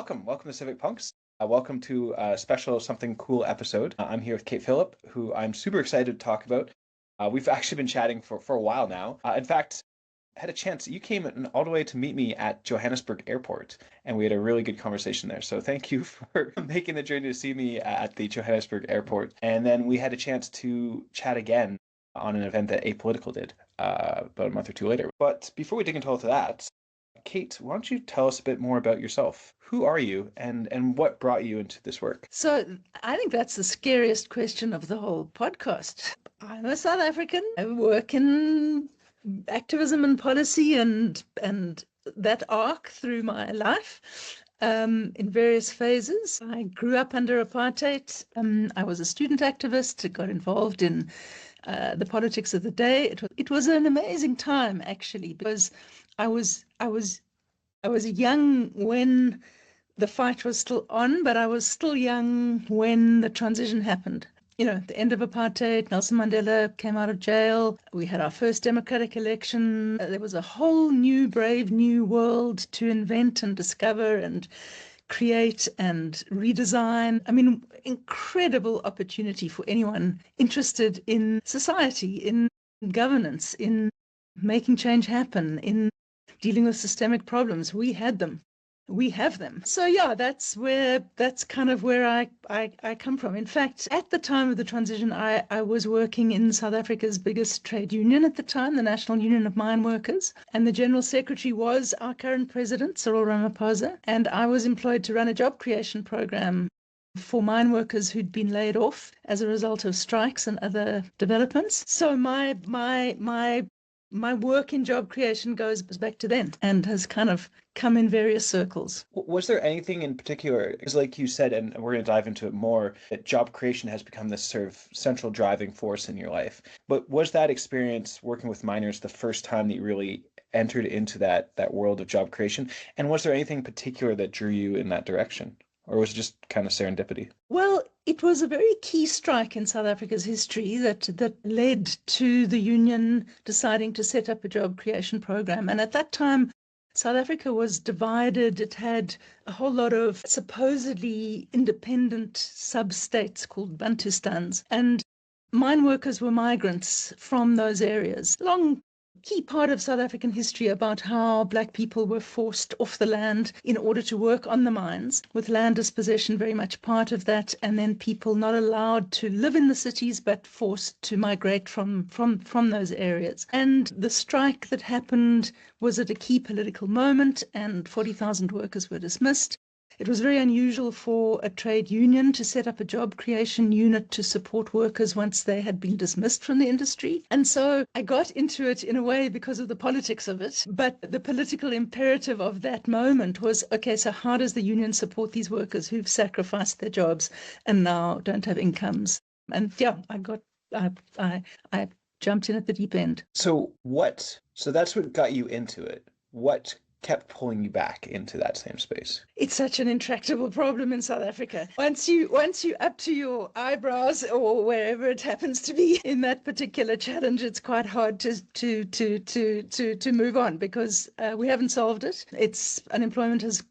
Welcome to CivicPunks. Welcome to a special Something Cool episode. I'm here with Kate Phillip, who I'm super excited to talk about. We've actually been chatting for a while now. In fact, I had a chance. You came all the way to meet me at Johannesburg Airport, and we had a really good conversation there. So thank you for making the journey to see me at the Johannesburg Airport. And then we had a chance to chat again on an event that Apolitical did about a month or two later. But before we dig into all of that, Kate, why don't you tell us a bit more about yourself? Who are you and what brought you into this work? So I think that's the scariest question of the whole podcast. I'm a South African. I work in activism and policy and that arc through my life in various phases. I grew up under apartheid. I was a student activist, got involved in the politics of the day. It was an amazing time, actually, because I was young when the fight was still on, but I was still young when the transition happened. The end of apartheid, Nelson Mandela came out of jail. We had our first democratic election. There was a whole new, brave new world to invent and discover and create and redesign. I mean, incredible opportunity for anyone interested in society, in governance, in making change happen, in dealing with systemic problems. We had them. We have them. So yeah, that's kind of where I come from. In fact, at the time of the transition, I was working in South Africa's biggest trade union at the time, the National Union of Mine Workers. And the General Secretary was our current president, Cyril Ramaphosa. And I was employed to run a job creation program for mine workers who'd been laid off as a result of strikes and other developments. So my work in job creation goes back to then and has kind of come in various circles. Was there anything in particular, because like you said, and we're going to dive into it more, that job creation has become this sort of central driving force in your life. But was that experience working with miners the first time that you really entered into that world of job creation? And was there anything particular that drew you in that direction? Or was it just kind of serendipity? Well, it was a very key strike in South Africa's history that led to the union deciding to set up a job creation program. And at that time, South Africa was divided. It had a whole lot of supposedly independent sub-states called Bantustans. And mine workers were migrants from those areas. Long key part of South African history about how Black people were forced off the land in order to work on the mines, with land dispossession very much part of that, and then people not allowed to live in the cities but forced to migrate from those areas. And the strike that happened was at a key political moment, and 40,000 workers were dismissed. It was very unusual for a trade union to set up a job creation unit to support workers once they had been dismissed from the industry. And so I got into it in a way because of the politics of it. But the political imperative of that moment was, okay, so how does the union support these workers who've sacrificed their jobs and now don't have incomes? And yeah, I jumped in at the deep end. So that's what got you into it. What kept pulling you back into that same space? It's such an intractable problem in South Africa. Once you up to your eyebrows or wherever it happens to be in that particular challenge, it's quite hard to move on because we haven't solved it. Unemployment has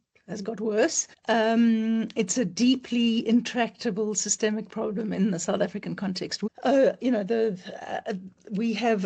got worse. It's a deeply intractable systemic problem in the South African context. We have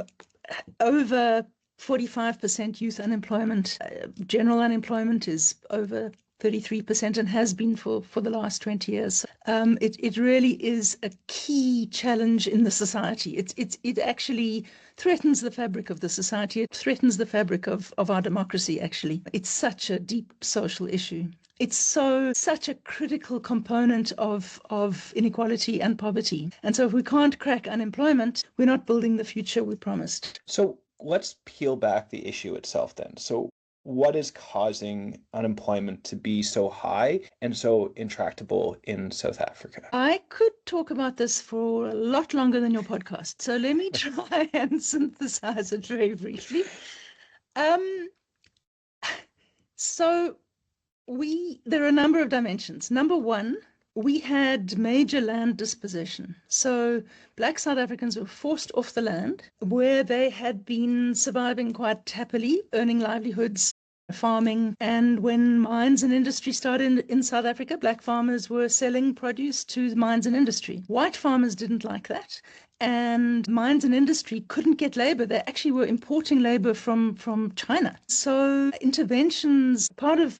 over 45% youth unemployment. General unemployment is over 33% and has been for the last 20 years. It really is a key challenge in the society. It actually threatens the fabric of the society. It threatens the fabric of our democracy, actually. It's such a deep social issue. It's such a critical component of inequality and poverty. And so if we can't crack unemployment, we're not building the future we promised. So let's peel back the issue itself then. So what is causing unemployment to be so high and so intractable in South Africa? I could talk about this for a lot longer than your podcast. So let me try and synthesize it very briefly. There are a number of dimensions. Number one, we had major land dispossession. So Black South Africans were forced off the land where they had been surviving quite happily, earning livelihoods farming. And when mines and industry started in South Africa, black farmers were selling produce to mines and industry. White farmers didn't like that. And mines and industry couldn't get labor. They actually were importing labor from China. So interventions, part of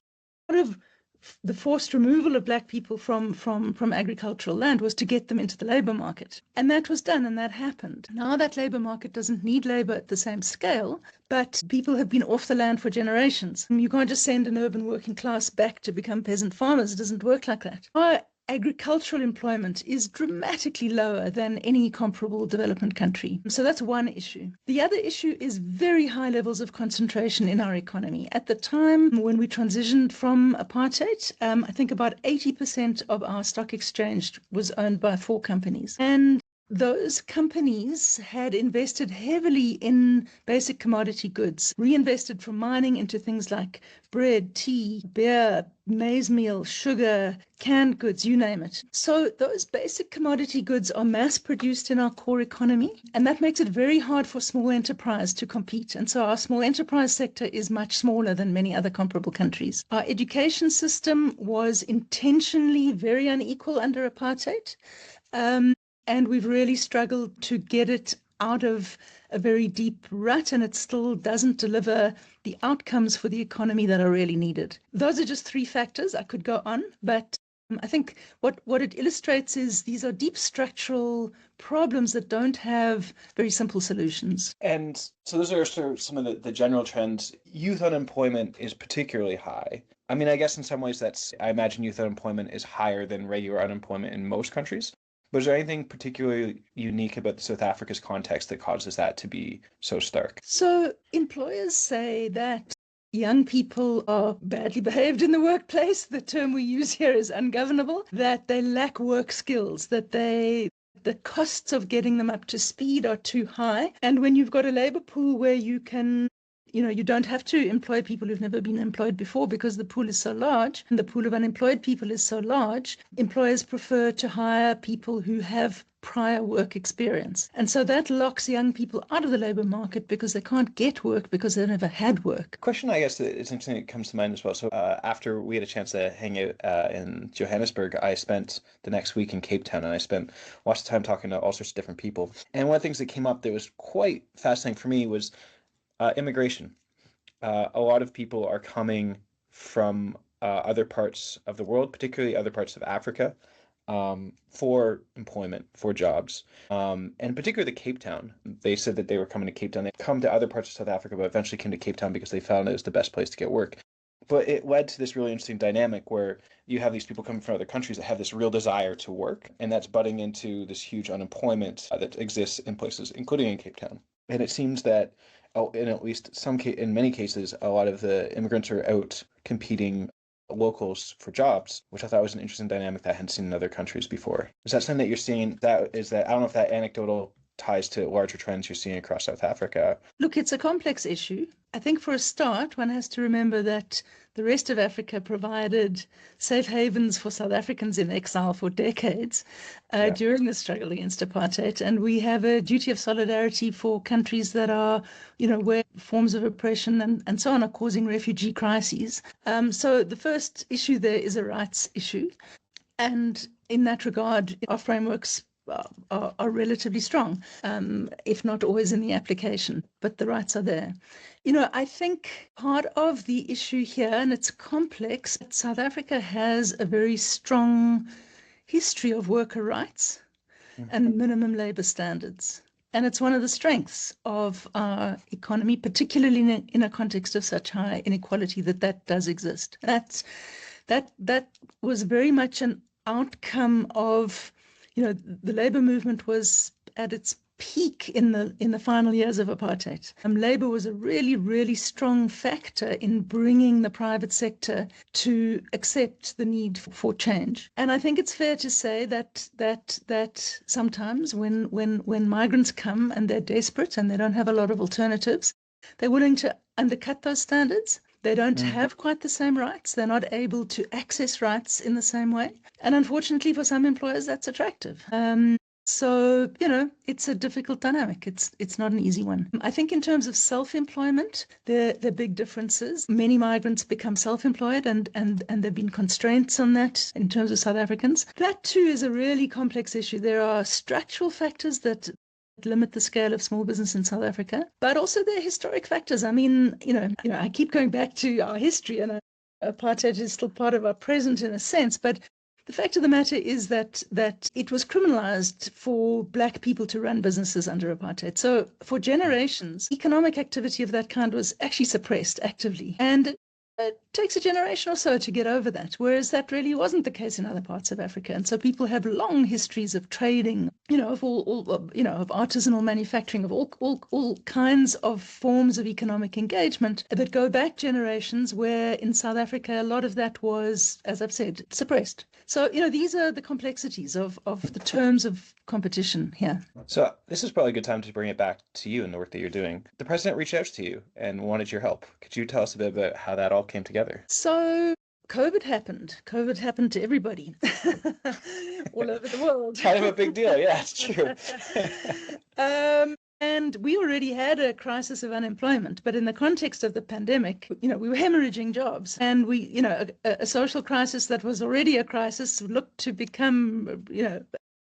the forced removal of black people from agricultural land was to get them into the labor market. And that was done, and that happened. Now that labor market doesn't need labor at the same scale, but people have been off the land for generations. You can't just send an urban working class back to become peasant farmers. It doesn't work like that. Our agricultural employment is dramatically lower than any comparable development country. So that's one issue. The other issue is very high levels of concentration in our economy. At the time when we transitioned from apartheid, I think about 80% of our stock exchange was owned by 4 companies. And those companies had invested heavily in basic commodity goods, reinvested from mining into things like bread, tea, beer, maize meal, sugar, canned goods, you name it. So those basic commodity goods are mass produced in our core economy, and that makes it very hard for small enterprise to compete. And so our small enterprise sector is much smaller than many other comparable countries. Our education system was intentionally very unequal under apartheid. And we've really struggled to get it out of a very deep rut, and it still doesn't deliver the outcomes for the economy that are really needed. Those are just 3 factors. I could go on, but I think what it illustrates is these are deep structural problems that don't have very simple solutions. And so those are sort of some of the general trends. Youth unemployment is particularly high. I mean, I guess in some ways I imagine youth unemployment is higher than regular unemployment in most countries. But is there anything particularly unique about South Africa's context that causes that to be so stark? So employers say that young people are badly behaved in the workplace. The term we use here is ungovernable, that they lack work skills, that the costs of getting them up to speed are too high. And when you've got a labor pool where you don't have to employ people who've never been employed before because the pool is so large, and the pool of unemployed people is so large, employers prefer to hire people who have prior work experience. And so that locks young people out of the labor market because they can't get work because they've never had work. Question, I guess, that is interesting that comes to mind as well. So after we had a chance to hang out in Johannesburg, I spent the next week in Cape Town, and I spent lots of time talking to all sorts of different people. And one of the things that came up that was quite fascinating for me was immigration. A lot of people are coming from other parts of the world, particularly other parts of Africa, for employment, for jobs, and particularly Cape Town. They said that they were coming to Cape Town. They come to other parts of South Africa, but eventually came to Cape Town because they found it was the best place to get work. But it led to this really interesting dynamic where you have these people coming from other countries that have this real desire to work, and that's butting into this huge unemployment that exists in places, including in Cape Town. And it seems that in at least in many cases, a lot of the immigrants are out competing locals for jobs, which I thought was an interesting dynamic that I hadn't seen in other countries before. Is that something that you're seeing? I don't know if that anecdotal ties to larger trends you're seeing across South Africa. Look, it's a complex issue. I think for a start, one has to remember that the rest of Africa provided safe havens for South Africans in exile for decades during the struggle against apartheid. And we have a duty of solidarity for countries that are, where forms of oppression and so on are causing refugee crises. So the first issue there is a rights issue. And in that regard, our frameworks are relatively strong, if not always in the application, but the rights are there. I think part of the issue here, and it's complex, South Africa has a very strong history of worker rights and minimum labor standards. And it's one of the strengths of our economy, particularly in a context of such high inequality that does exist. That was very much an outcome of the labor movement was at its peak in the final years of apartheid. Labor was a really, really strong factor in bringing the private sector to accept the need for change. And I think it's fair to say that sometimes when migrants come and they're desperate and they don't have a lot of alternatives, they're willing to undercut those standards. They don't have quite the same rights. They're not able to access rights in the same way. And unfortunately, for some employers, that's attractive. So, it's a difficult dynamic. It's not an easy one. I think in terms of self-employment, there are big differences. Many migrants become self-employed and there have been constraints on that in terms of South Africans. That too is a really complex issue. There are structural factors that limit the scale of small business in South Africa, but also there are historic factors. I mean, I keep going back to our history, and apartheid is still part of our present in a sense, but the fact of the matter is that it was criminalized for Black people to run businesses under apartheid. So for generations, economic activity of that kind was actually suppressed actively. And it takes a generation or so to get over that, whereas that really wasn't the case in other parts of Africa. And so people have long histories of trading, of all of artisanal manufacturing, of all kinds of forms of economic engagement that go back generations, where in South Africa, a lot of that was, as I've said, suppressed. So, these are the complexities of the terms of competition here. So this is probably a good time to bring it back to you and the work that you're doing. The president reached out to you and wanted your help. Could you tell us a bit about how that all came together? So COVID happened. COVID happened to everybody all over the world. It's kind of a big deal. Yeah, it's true. And we already had a crisis of unemployment, but in the context of the pandemic, we were hemorrhaging jobs, and a social crisis that was already a crisis looked to become,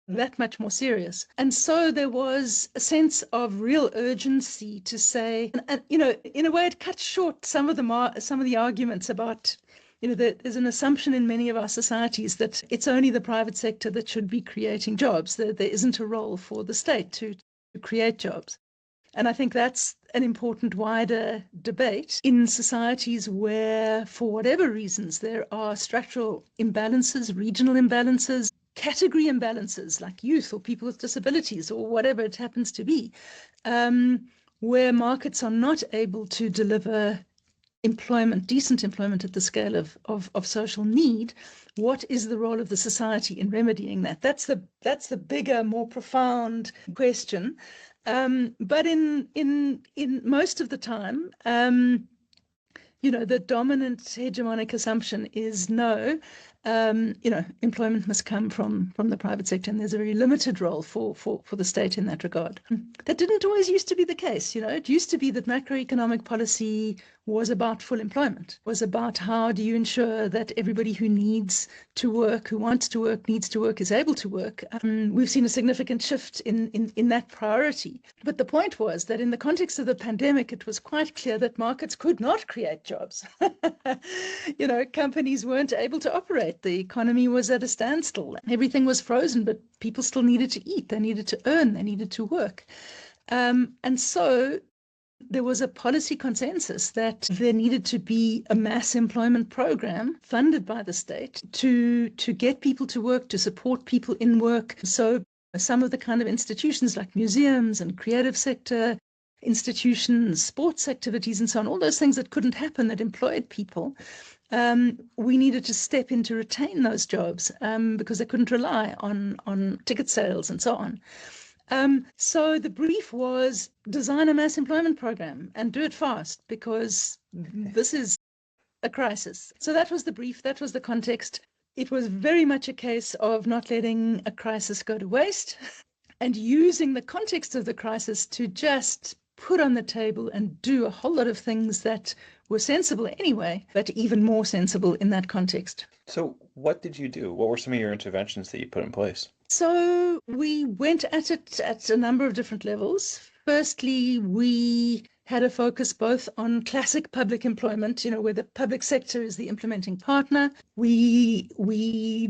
that much more serious. And so there was a sense of real urgency to say, and in a way, it cut short some of the arguments about. There's an assumption in many of our societies that it's only the private sector that should be creating jobs, that there isn't a role for the state to create jobs. And I think that's an important wider debate in societies where, for whatever reasons, there are structural imbalances, regional imbalances, category imbalances like youth or people with disabilities or whatever it happens to be, where markets are not able to deliver decent employment at the scale of social need. What is the role of the society in remedying that? That's the bigger, more profound question. But in most of the time, the dominant hegemonic assumption is no. Employment must come from the private sector, and there's a very limited role for the state in that regard. That didn't always used to be the case. It used to be that macroeconomic policy was about full employment, was about how do you ensure that everybody who needs to work, who wants to work, needs to work, is able to work. We've seen a significant shift in that priority. But the point was that in the context of the pandemic, it was quite clear that markets could not create jobs. Companies weren't able to operate. The economy was at a standstill. Everything was frozen, but people still needed to eat. They needed to earn. They needed to work. And so there was a policy consensus that there needed to be a mass employment program funded by the state to get people to work, to support people in work. So some of the kind of institutions like museums and creative sector institutions, sports activities and so on, all those things that couldn't happen that employed people, we needed to step in to retain those jobs because they couldn't rely on ticket sales and so on. So the brief was design a mass employment program and do it fast because this is a crisis. So that was the brief, that was the context. It was very much a case of not letting a crisis go to waste and using the context of the crisis to just put on the table and do a whole lot of things that were sensible anyway, but even more sensible in that context. So what did you do? What were some of your interventions that you put in place? So we went at it at a number of different levels. Firstly, we had a focus both on classic public employment, where the public sector is the implementing partner. We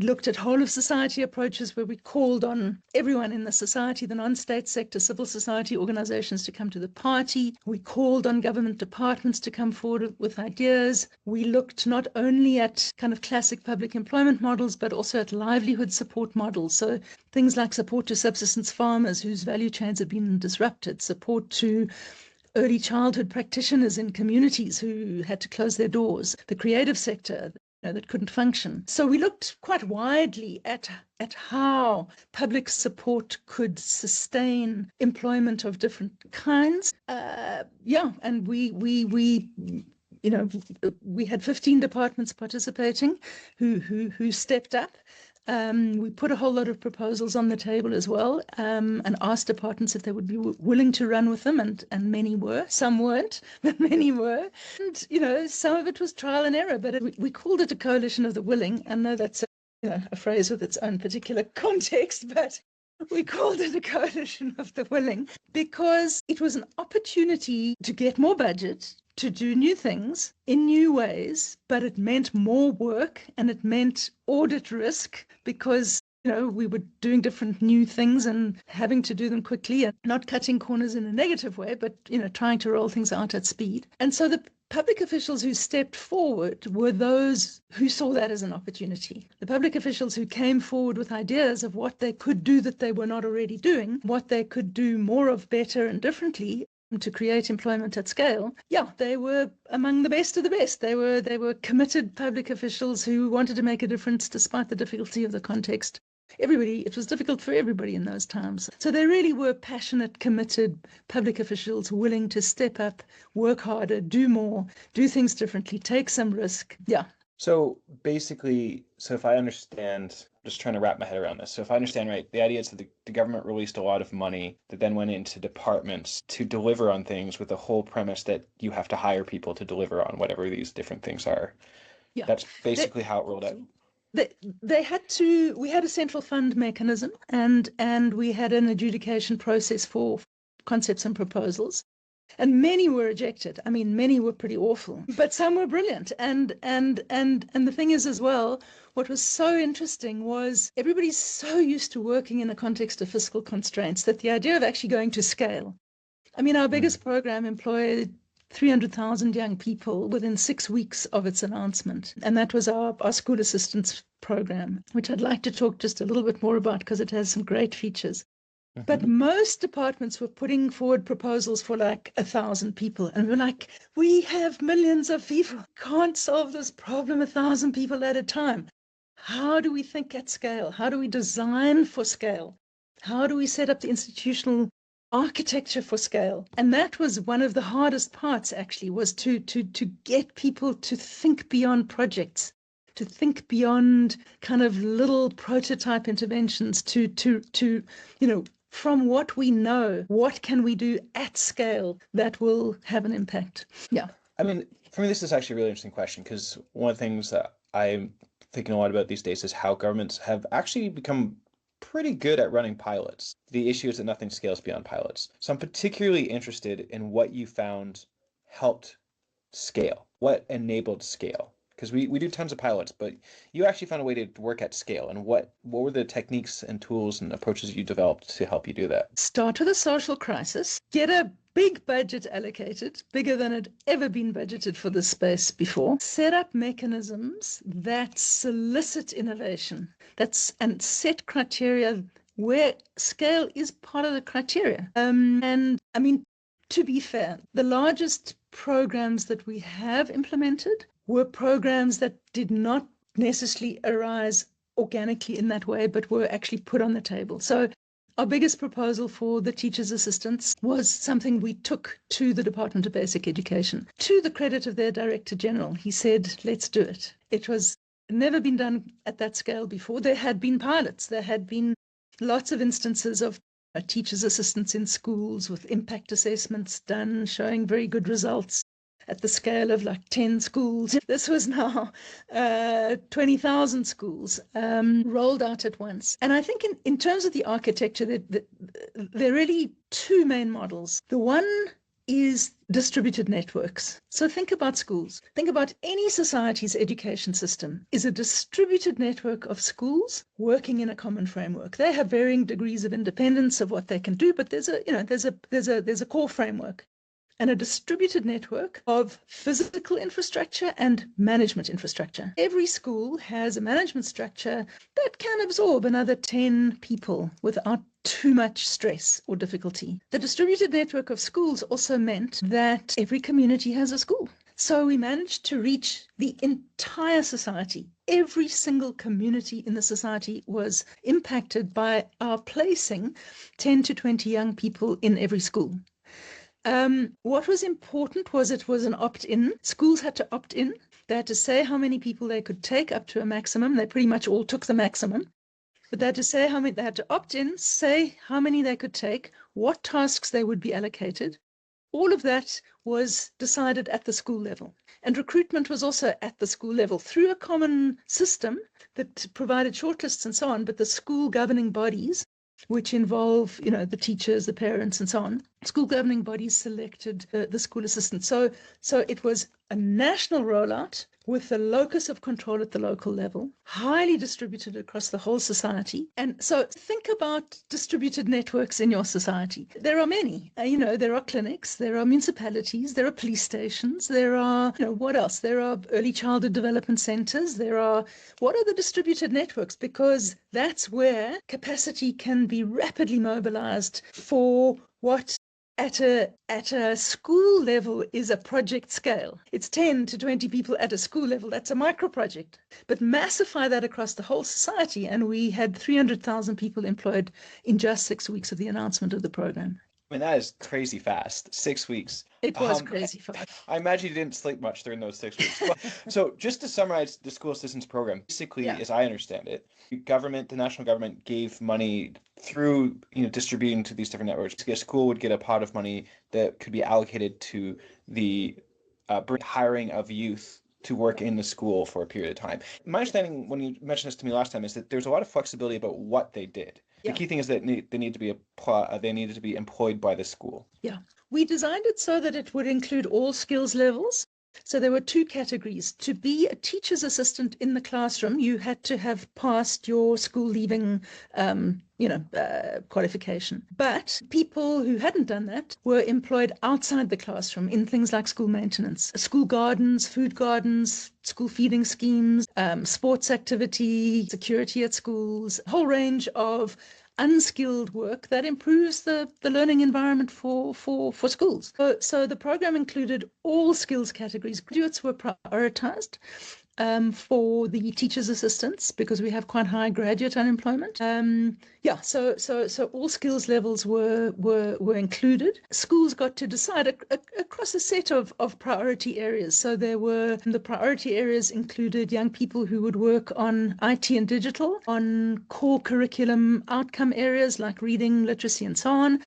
looked at whole of society approaches where we called on everyone in the society, the non-state sector, civil society organizations to come to the party. We called on government departments to come forward with ideas. We looked not only at kind of classic public employment models, but also at livelihood support models. So things like support to subsistence farmers whose value chains have been disrupted, support to early childhood practitioners in communities who had to close their doors, the creative sector that couldn't function. So we looked quite widely at how public support could sustain employment of different kinds. And we had 15 departments participating who stepped up. We put a whole lot of proposals on the table as well, and asked departments if they would be willing to run with them, and many were. Some weren't, but many were. And, some of it was trial and error, but we called it a coalition of the willing. I know that's a phrase with its own particular context, but we called it a coalition of the willing because it was an opportunity to get more budget, to do new things in new ways, but it meant more work and it meant audit risk because we were doing different new things and having to do them quickly and not cutting corners in a negative way, but trying to roll things out at speed. And so the public officials who stepped forward were those who saw that as an opportunity. The public officials who came forward with ideas of what they could do that they were not already doing, what they could do more of, better and differently to create employment at scale. Yeah, they were among the best of the best. They were committed public officials who wanted to make a difference despite the difficulty of the context. It was difficult for everybody in those times. So they really were passionate, committed public officials willing to step up, work harder, do more, do things differently, take some risk. Yeah. So basically, if I understand, just trying to wrap my head around this. So if I understand right, the idea is that the government released a lot of money that then went into departments to deliver on things with the whole premise that you have to hire people to deliver on whatever these different things are. Yeah. That's basically how it rolled out. We had a central fund mechanism and we had an adjudication process for concepts and proposals. And many were rejected. I mean, many were pretty awful, but some were brilliant. And the thing is as well, what was so interesting was everybody's so used to working in the context of fiscal constraints that the idea of actually going to scale. I mean, our biggest program employed 300,000 young people within 6 weeks of its announcement. And that was our school assistance program, which I'd like to talk just a little bit more about because it has some great features. But most departments were putting forward proposals for like 1,000 people. And we're like, we have millions of people. Can't solve this problem 1,000 people at a time. How do we think at scale? How do we design for scale? How do we set up the institutional architecture for scale? And that was one of the hardest parts, actually, was to get people to think beyond projects, to think beyond kind of little prototype interventions, from what we know, what can we do at scale that will have an impact? Yeah. I mean, for me, this is actually a really interesting question because one of the things that I'm thinking a lot about these days is how governments have actually become pretty good at running pilots. The issue is that nothing scales beyond pilots. So I'm particularly interested in what you found helped scale, what enabled scale. Because we do tons of pilots, but you actually found a way to work at scale. And what were the techniques and tools and approaches you developed to help you do that? Start with a social crisis, get a big budget allocated, bigger than had ever been budgeted for this space before, set up mechanisms that solicit innovation, and set criteria where scale is part of the criteria. And I mean, to be fair, the largest programs that we have implemented were programs that did not necessarily arise organically in that way, but were actually put on the table. So our biggest proposal for the teachers' assistants was something we took to the Department of Basic Education. To the credit of their Director General, he said, let's do it. It was never been done at that scale before. There had been pilots. There had been lots of instances of teachers' assistants in schools with impact assessments done, showing very good results at the scale of like 10 schools. This was now 20,000 schools rolled out at once. And I think in terms of the architecture, there are really two main models. The one is distributed networks. So think about schools. Think about any society's education system is a distributed network of schools working in a common framework. They have varying degrees of independence of what they can do, but there's a core framework. And a distributed network of physical infrastructure and management infrastructure. Every school has a management structure that can absorb another 10 people without too much stress or difficulty. The distributed network of schools also meant that every community has a school. So we managed to reach the entire society. Every single community in the society was impacted by our placing 10 to 20 young people in every school. What was important was it was an opt-in. Schools had to opt in. They had to say how many people they could take up to a maximum. They pretty much all took the maximum. But they had to say how many, they had to opt in, say how many they could take, what tasks they would be allocated. All of that was decided at the school level. And recruitment was also at the school level through a common system that provided shortlists and so on, but the school governing bodies, which involve, the teachers, the parents, and so on, school governing bodies selected the school assistant. So it was a national rollout with the locus of control at the local level, highly distributed across the whole society. And so think about distributed networks in your society. There are many. There are clinics, there are municipalities, there are police stations, there are, what else? There are early childhood development centers. What are the distributed networks? Because that's where capacity can be rapidly mobilized for what at a school level is a project scale. It's 10 to 20 people at a school level. That's a micro project. But massify that across the whole society, and we had 300,000 people employed in just 6 weeks of the announcement of the program. I mean, that is crazy fast. 6 weeks. It was crazy fast. I imagine you didn't sleep much during those 6 weeks. So just to summarize the school assistance program, basically, as I understand it, the national government gave money through, distributing to these different networks. A school would get a pot of money that could be allocated to the hiring of youth to work in the school for a period of time. My understanding when you mentioned this to me last time is that there's a lot of flexibility about what they did. The key thing is that they needed to be employed by the school. Yeah. We designed it so that it would include all skills levels. So there were two categories. To be a teacher's assistant in the classroom, you had to have passed your school leaving qualification. But people who hadn't done that were employed outside the classroom in things like school maintenance, school gardens, food gardens, school feeding schemes, sports activity, security at schools, a whole range of unskilled work that improves the learning environment for schools. So the program included all skills categories. Graduates were prioritized for the teachers' assistants because we have quite high graduate unemployment. So all skills levels were included. Schools got to decide across a set of priority areas. So the priority areas included young people who would work on IT and digital, on core curriculum outcome areas like reading, literacy, and so on.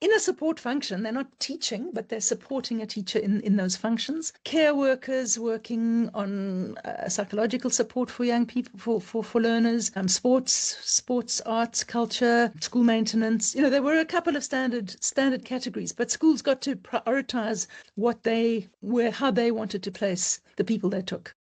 In a support function, they're not teaching, but they're supporting a teacher in those functions. Care workers working on psychological support for young people, for learners, sports, arts, culture, school maintenance. There were a couple of standard categories, but schools got to prioritize how they wanted to place the people they took.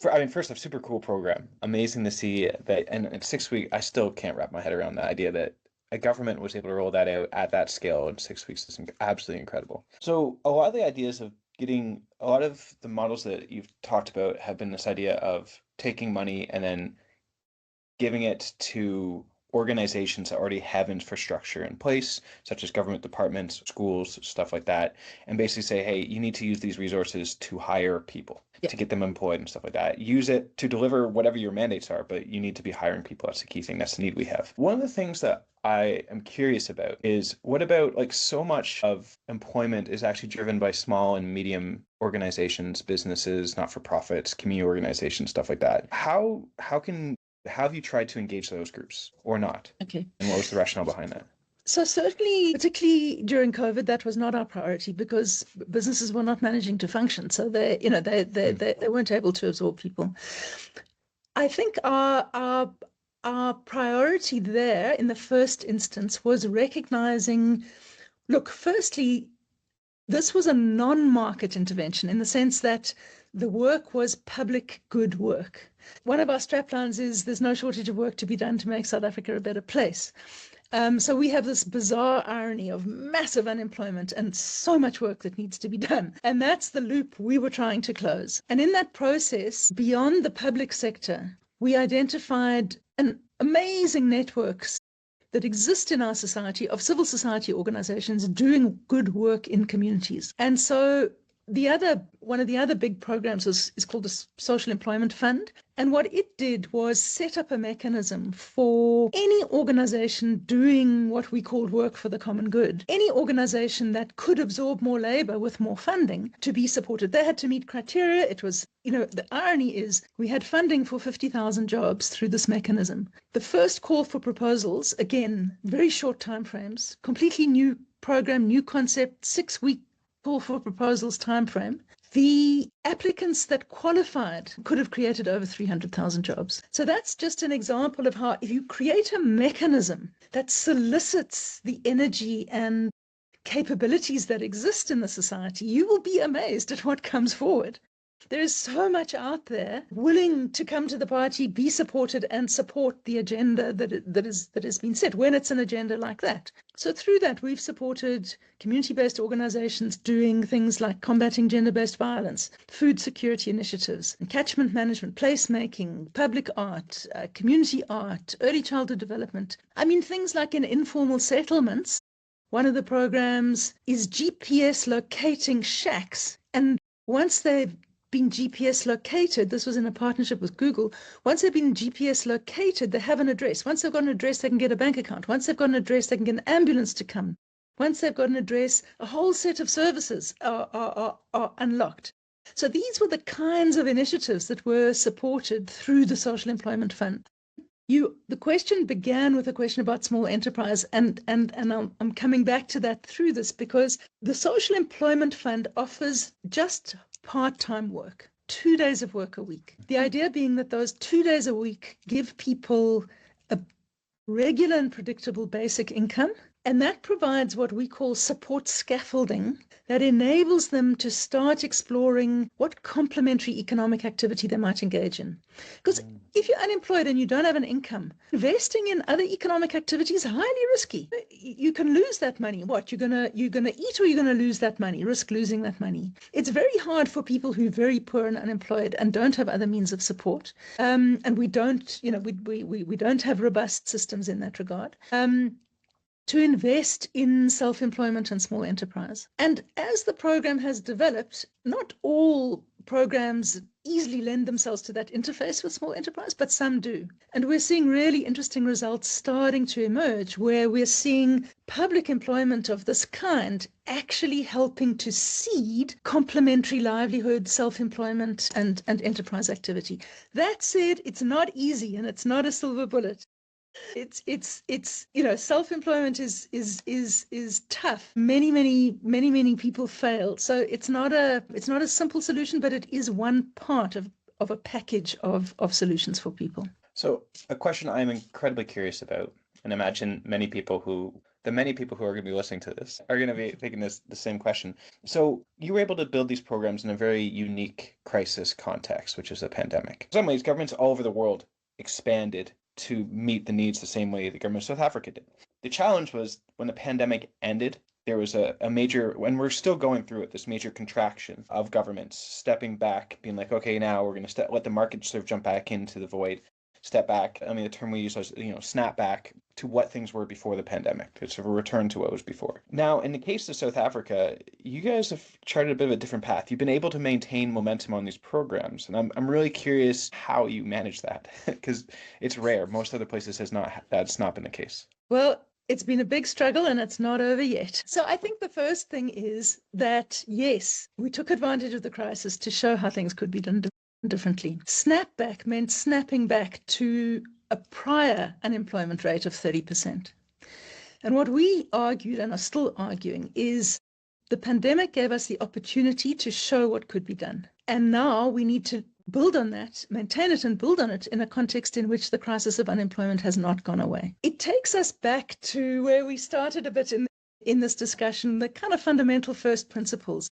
First off, super cool program. Amazing to see that. And in 6 weeks, I still can't wrap my head around the idea that a government was able to roll that out at that scale in 6 weeks is absolutely incredible. So a lot of the models that you've talked about have been this idea of taking money and then giving it to organizations that already have infrastructure in place, such as government departments, schools, stuff like that, and basically say, hey, you need to use these resources to hire people, to get them employed and stuff like that. Use it to deliver whatever your mandates are, but you need to be hiring people. That's the key thing. That's the need we have. One of the things that I am curious about is what about so much of employment is actually driven by small and medium organizations, businesses, not-for-profits, community organizations, stuff like that. How have you tried to engage those groups or not? Okay. And what was the rationale behind that? So certainly, particularly during COVID, that was not our priority because businesses were not managing to function. So they weren't able to absorb people. I think our priority there in the first instance was recognizing, look, firstly, this was a non-market intervention in the sense that the work was public good work. One of our straplines is there's no shortage of work to be done to make South Africa a better place. So we have this bizarre irony of massive unemployment and so much work that needs to be done. And that's the loop we were trying to close. And in that process, beyond the public sector, we identified an amazing networks that exist in our society of civil society organizations doing good work in communities. And so one of the other big programs is called the Social Employment Fund. And what it did was set up a mechanism for any organization doing what we called work for the common good, any organization that could absorb more labor with more funding, to be supported. They had to meet criteria. It was, the irony is we had funding for 50,000 jobs through this mechanism. The first call for proposals, again, very short timeframes, completely new program, new concept, 6-week call for proposals timeframe. The applicants that qualified could have created over 300,000 jobs. So that's just an example of how, if you create a mechanism that solicits the energy and capabilities that exist in the society, you will be amazed at what comes forward. There is so much out there willing to come to the party, be supported, and support the agenda that has been set when it's an agenda like that. So through that, we've supported community-based organizations doing things like combating gender-based violence, food security initiatives, catchment management, placemaking, public art, community art, early childhood development. I mean, things like in informal settlements. One of the programs is GPS locating shacks. And once they've been GPS located, this was in a partnership with Google, once they've been GPS located, they have an address. Once they've got an address, they can get a bank account. Once they've got an address, they can get an ambulance to come. Once they've got an address, a whole set of services are unlocked. So these were the kinds of initiatives that were supported through the Social Employment Fund. The question began with a question about small enterprise, and I'm coming back to that through this, because the Social Employment Fund offers just part-time work, 2 days of work a week. The idea being that those 2 days a week give people a regular and predictable basic income, and that provides what we call support scaffolding that enables them to start exploring what complementary economic activity they might engage in. Because if you're unemployed and you don't have an income, investing in other economic activity is highly risky. You can lose that money. What, you're gonna eat, or you're gonna lose that money, risk losing that money. It's very hard for people who are very poor and unemployed and don't have other means of support. And we don't, we don't have robust systems in that regard. To invest in self-employment and small enterprise. And as the program has developed, not all programs easily lend themselves to that interface with small enterprise, but some do. And we're seeing really interesting results starting to emerge, where we're seeing public employment of this kind actually helping to seed complementary livelihood, self-employment, and enterprise activity. That said, it's not easy and it's not a silver bullet. It's self-employment is tough. Many people fail. So it's not a simple solution, but it is one part of a package of solutions for people. So a question I'm incredibly curious about, and imagine many people who are going to be listening to this are going to be thinking the same question. So you were able to build these programs in a very unique crisis context, which is a pandemic. In some ways, governments all over the world expanded to meet the needs the same way the government of South Africa did. The challenge was when the pandemic ended, there was a major, when we're still going through it, this major contraction of governments stepping back, being like, okay, now we're going to let the market sort of jump back into the void, step back. I mean, the term we use was, snap back to what things were before the pandemic. It's sort of a return to what was before. Now, in the case of South Africa, you guys have charted a bit of a different path. You've been able to maintain momentum on these programs, and I'm really curious how you manage that, because it's rare. Most other places that's not been the case. Well, it's been a big struggle and it's not over yet. So I think the first thing is that, yes, we took advantage of the crisis to show how things could be done differently. Snapback meant snapping back to a prior unemployment rate of 30%. And what we argued and are still arguing is the pandemic gave us the opportunity to show what could be done. And now we need to build on that, maintain it and build on it in a context in which the crisis of unemployment has not gone away. It takes us back to where we started a bit in this discussion, the kind of fundamental first principles.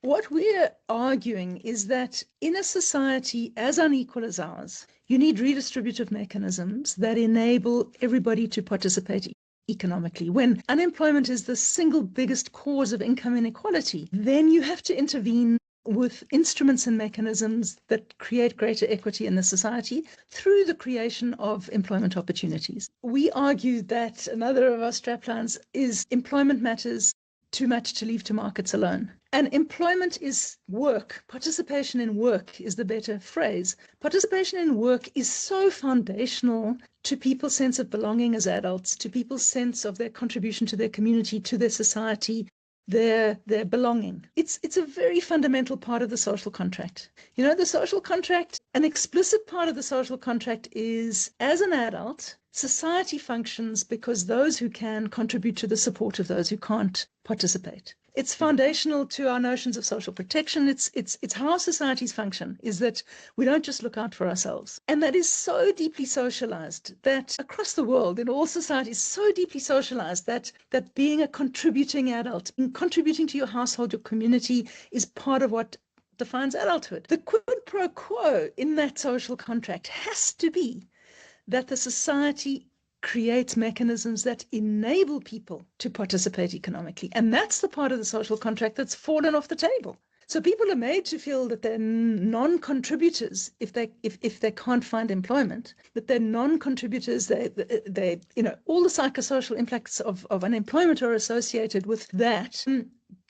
What we're arguing is that in a society as unequal as ours, you need redistributive mechanisms that enable everybody to participate economically. When unemployment is the single biggest cause of income inequality, then you have to intervene with instruments and mechanisms that create greater equity in the society through the creation of employment opportunities. We argue that another of our straplines is employment matters too much to leave to markets alone. And employment is work. Participation in work is the better phrase. Participation in work is so foundational to people's sense of belonging as adults, to people's sense of their contribution to their community, to their society, their belonging. It's a very fundamental part of the social contract. You know, the social contract, an explicit part of the social contract is, as an adult, society functions because those who can contribute to the support of those who can't participate. It's foundational to our notions of social protection. It's how societies function, is that we don't just look out for ourselves. And that is so deeply socialized that across the world, in all societies, so deeply socialized that being a contributing adult, contributing to your household, your community, is part of what defines adulthood. The quid pro quo in that social contract has to be that the society creates mechanisms that enable people to participate economically. And that's the part of the social contract that's fallen off the table. So people are made to feel that they're non-contributors if they can't find employment, that they're non-contributors, they all the psychosocial impacts of unemployment are associated with that.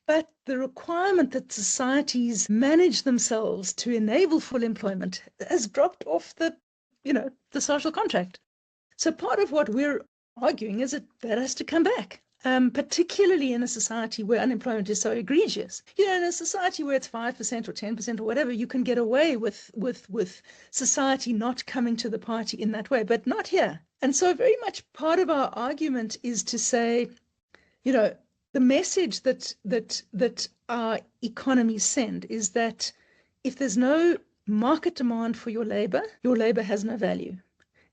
But the requirement that societies manage themselves to enable full employment has dropped off the social contract. So part of what we're arguing is that has to come back, particularly in a society where unemployment is so egregious. You know, in a society where it's 5% or 10% or whatever, you can get away with society not coming to the party in that way, but not here. And so very much part of our argument is to say, the message that our economies send is that if there's no market demand for your labor has no value.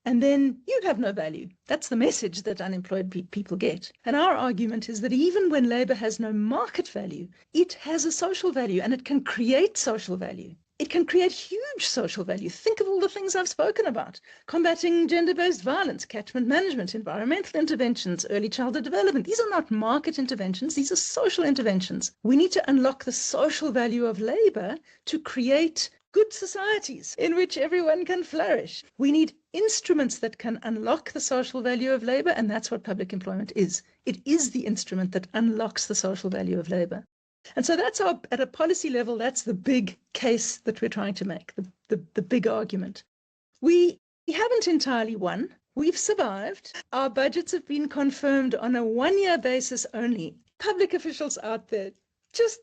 And then you have no value. That's the message that unemployed people get. And our argument is that even when labor has no market value, it has a social value and it can create social value. It can create huge social value. Think of all the things I've spoken about. Combating gender-based violence, catchment management, environmental interventions, early childhood development. These are not market interventions. These are social interventions. We need to unlock the social value of labor to create good societies in which everyone can flourish. We need instruments that can unlock the social value of labor, and that's what public employment is. It is the instrument that unlocks the social value of labor. And so that's at a policy level, that's the big case that we're trying to make, the big argument. We haven't entirely won. We've survived. Our budgets have been confirmed on a one-year basis only. Public officials out there, just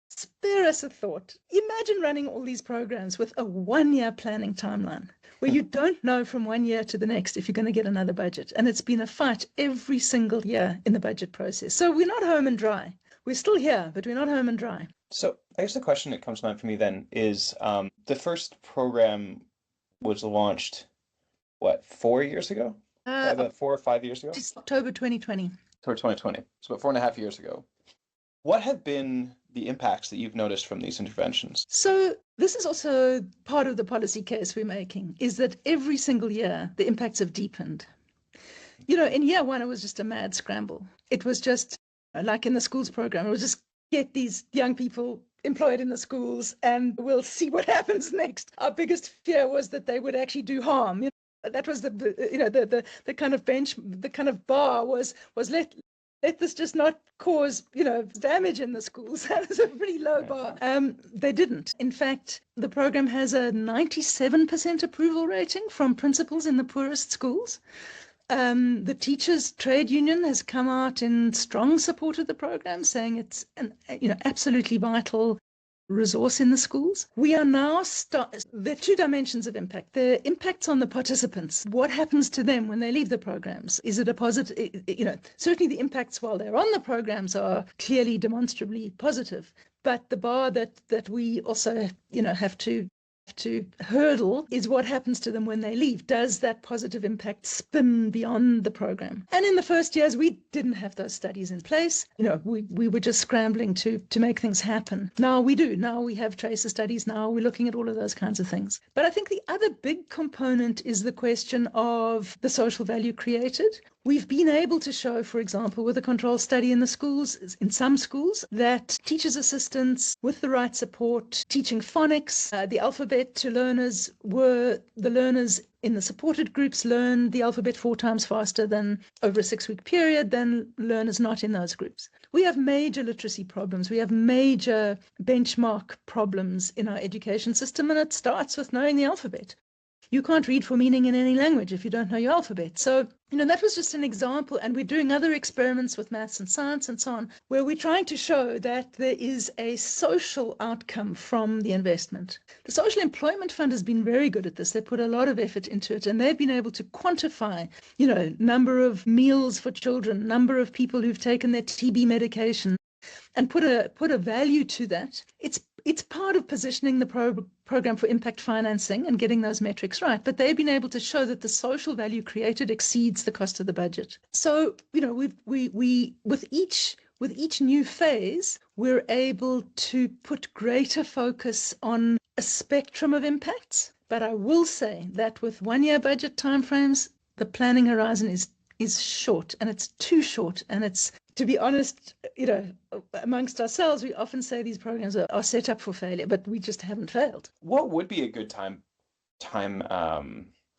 spare us a thought. Imagine running all these programs with a one-year planning timeline where you don't know from 1 year to the next if you're going to get another budget. And it's been a fight every single year in the budget process. So we're not home and dry. We're still here, but we're not home and dry. So I guess the question that comes to mind for me then is the first program was launched, 4 years ago? About 4 or 5 years ago? It's October 2020. October 2020. So about 4.5 years ago. What have been the impacts that you've noticed from these interventions? So this is also part of the policy case we're making, is that every single year the impacts have deepened. In year one, it was just a mad scramble. It was just like in the schools program, it was just get these young people employed in the schools and we'll see what happens next. Our biggest fear was that they would actually do harm. That was the kind of the kind of bar was let this just not cause, damage in the schools. That was a pretty low bar. They didn't. In fact, the program has a 97% approval rating from principals in the poorest schools. The teachers' trade union has come out in strong support of the program, saying it's an absolutely vital resource in the schools. We are now there are two dimensions of impact. The impacts on the participants. What happens to them when they leave the programs? Is it a positive? Certainly the impacts while they're on the programs are clearly demonstrably positive. But the bar that we also have to hurdle is what happens to them when they leave. Does that positive impact spin beyond the program? And in the first years, we didn't have those studies in place. We were just scrambling to make things happen. Now we do. Now we have tracer studies. Now we're looking at all of those kinds of things. But I think the other big component is the question of the social value created. We've been able to show, for example, with a control study in the schools, in some schools, that teachers' assistants with the right support, teaching phonics, the alphabet to learners, were the learners in the supported groups learn the alphabet 4 times faster than over a 6-week period than learners not in those groups. We have major literacy problems. We have major benchmark problems in our education system, and it starts with knowing the alphabet. You can't read for meaning in any language if you don't know your alphabet. So, that was just an example. And we're doing other experiments with maths and science and so on, where we're trying to show that there is a social outcome from the investment. The Social Employment Fund has been very good at this. They put a lot of effort into it, and they've been able to quantify, number of meals for children, number of people who've taken their TB medication, and put a value to that. It's part of positioning the program for impact financing and getting those metrics right. But they've been able to show that the social value created exceeds the cost of the budget. So, we with each new phase, we're able to put greater focus on a spectrum of impacts. But I will say that with 1-year budget timeframes, the planning horizon is short, and it's too short, and it's, to be honest, amongst ourselves, we often say these programs are set up for failure, but we just haven't failed. What would be a good time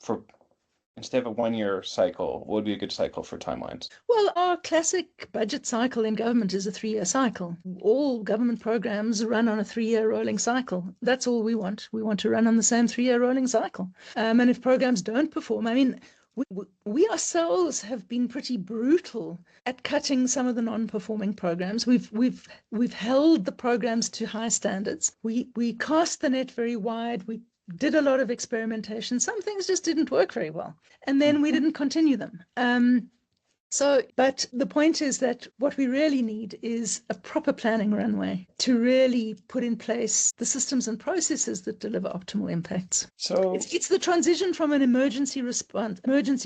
for, instead of a 1-year cycle, what would be a good cycle for timelines? Well, our classic budget cycle in government is a 3-year cycle. All government programs run on a 3-year rolling cycle. That's all we want. We want to run on the same 3-year rolling cycle. And if programs don't perform, we ourselves have been pretty brutal at cutting some of the non-performing programs. We've held the programs to high standards. We cast the net very wide. We did a lot of experimentation. Some things just didn't work very well, and then we didn't continue them. But the point is that what we really need is a proper planning runway to really put in place the systems and processes that deliver optimal impacts. So it's the transition from an emergency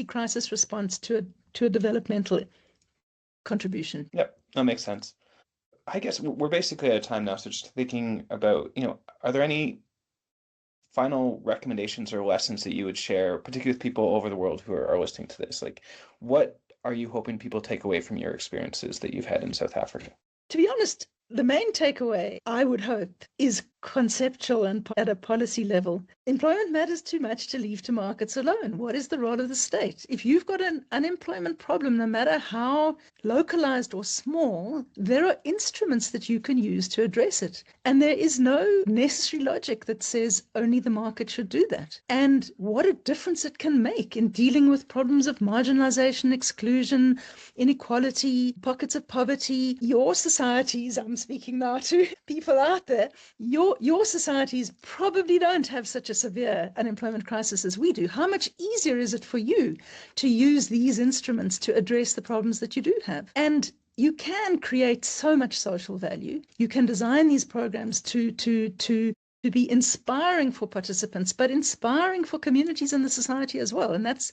crisis response to a developmental contribution. Yep, that makes sense. I guess we're basically out of time now, so just thinking about, are there any final recommendations or lessons that you would share, particularly with people over the world who are listening to this? Like, what are you hoping people take away from your experiences that you've had in South Africa? To be honest, the main takeaway, I would hope, is conceptual and at a policy level. Employment matters too much to leave to markets alone. What is the role of the state? If you've got an unemployment problem, no matter how localized or small, there are instruments that you can use to address it. And there is no necessary logic that says only the market should do that. And what a difference it can make in dealing with problems of marginalization, exclusion, inequality, pockets of poverty. Your societies, I'm speaking now to people out there, your societies probably don't have such a severe unemployment crisis as we do. How much easier is it for you to use these instruments to address the problems that you do have? And you can create so much social value. You can design these programs to be inspiring for participants, but inspiring for communities in the society as well. And that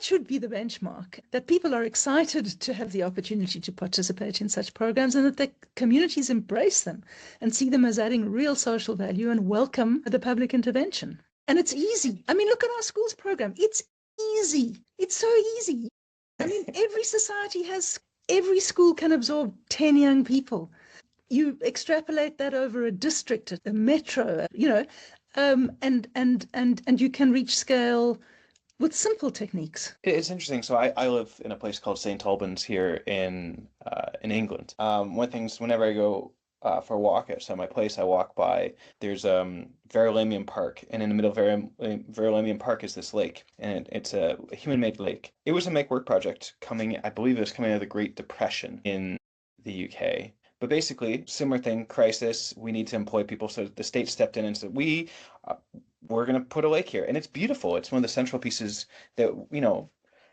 should be the benchmark, that people are excited to have the opportunity to participate in such programs, and that the communities embrace them and see them as adding real social value and welcome the public intervention. And it's easy. Look at our schools program. It's easy. It's so easy. Every school can absorb 10 young people. You extrapolate that over a district, a metro, and you can reach scale with simple techniques. It's interesting. So I live in a place called St. Albans here in England. One of the things, whenever I go for a walk outside my place, I walk by, there's Verulamium Park, and in the middle of Verulamium Park is this lake, and it's a human-made lake. It was a make-work project I believe it was coming out of the Great Depression in the UK. But basically, similar thing, crisis, we need to employ people. So the state stepped in and said, we're going to put a lake here. And it's beautiful. It's one of the central pieces that,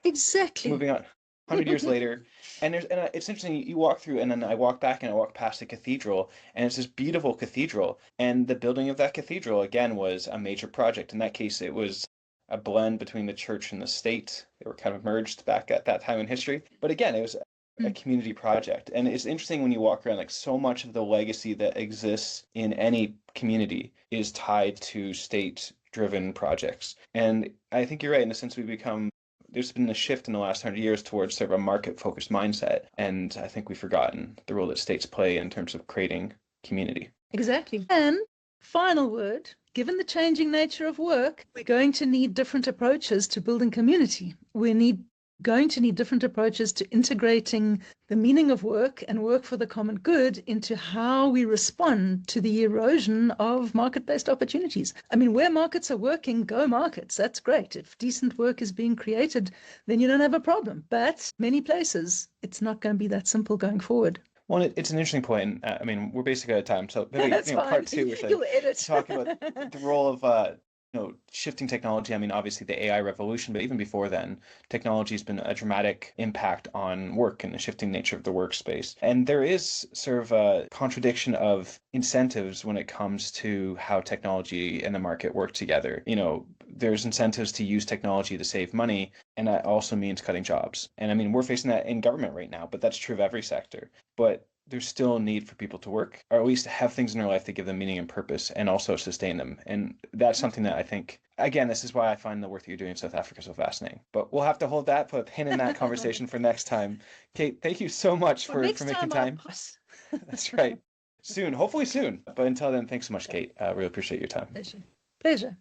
Exactly. Moving on 100 years later. And it's interesting, you walk through, and then I walk back and I walk past the cathedral, and it's this beautiful cathedral. And the building of that cathedral, again, was a major project. In that case, it was a blend between the church and the state. They were kind of merged back at that time in history. But again, it was a community project. And it's interesting when you walk around, like, so much of the legacy that exists in any community is tied to state-driven projects. And I think you're right in the sense we become there's been a shift in the last 100 years towards sort of a market-focused mindset, and I think we've forgotten the role that states play in terms of creating community. Exactly. And final word, given the changing nature of work, we're going to need different approaches to building community. Going to need different approaches to integrating the meaning of work and work for the common good into how we respond to the erosion of market-based opportunities. I mean, where markets are working, go markets. That's great. If decent work is being created, then you don't have a problem. But many places, it's not going to be that simple going forward. Well, it's an interesting point. I mean, we're basically out of time, so maybe That's fine. part two, which You'll edit. talk about the role of shifting technology. I mean, obviously the AI revolution, but even before then, technology has been a dramatic impact on work and the shifting nature of the workspace. And there is sort of a contradiction of incentives when it comes to how technology and the market work together. There's incentives to use technology to save money, and that also means cutting jobs. And I mean, we're facing that in government right now, but that's true of every sector. But there's still a need for people to work, or at least have things in their life that give them meaning and purpose and also sustain them. And that's something that I think, again, this is why I find the work that you're doing in South Africa so fascinating. But we'll have to put a pin in that conversation for next time. Kate, thank you so much for making time. That's right. Soon, hopefully soon. But until then, thanks so much, Kate. I really appreciate your time. Pleasure.